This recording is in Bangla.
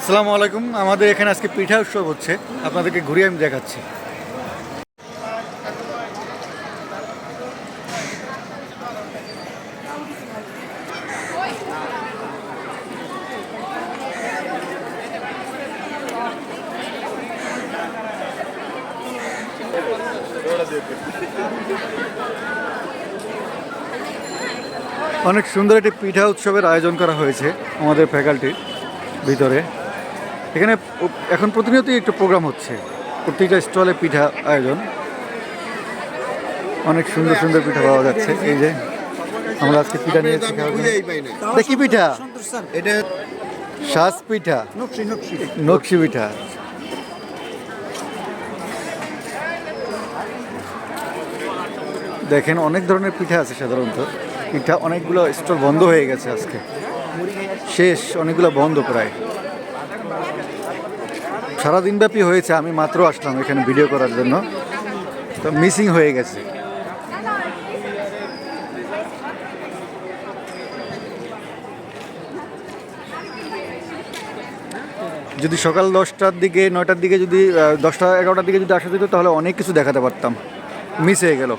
আসসালামু আলাইকুম। আমাদের এখানে আজকে পিঠা উৎসব হচ্ছে, আপনাদেরকে ঘুরিয়ে আমি দেখাচ্ছি। অনেক সুন্দর একটি পিঠা উৎসবের আয়োজন করা হয়েছে আমাদের ফ্যাকাল্টির ভিতরে। এখানে এখন প্রতিনিয়তই একটু প্রোগ্রাম হচ্ছে, প্রত্যেকটা স্টলে পিঠা আয়োজন। অনেক সুন্দর সুন্দর পিঠা পাওয়া যাচ্ছে। এই যে আমরা আজকে পিঠা নিয়েছি। কি পিঠা এটা? শ্বাস পিঠা, নকশি পিঠা। দেখেন অনেক ধরনের পিঠা আছে। সাধারণত পিঠা অনেকগুলো স্টল বন্ধ হয়ে গেছে, আজকে শেষ, অনেকগুলো বন্ধ প্রায়। সারাদিনব্যাপী হয়েছে, আমি মাত্র আসলাম এখানে ভিডিও করার জন্য, তো মিসিং হয়ে গেছে। যদি সকাল 10টার দিকে 9টার দিকে যদি 10টা 11টার দিকে যদি আসা যেত তাহলে অনেক কিছু দেখাতে পারতাম, মিস হয়ে গেল।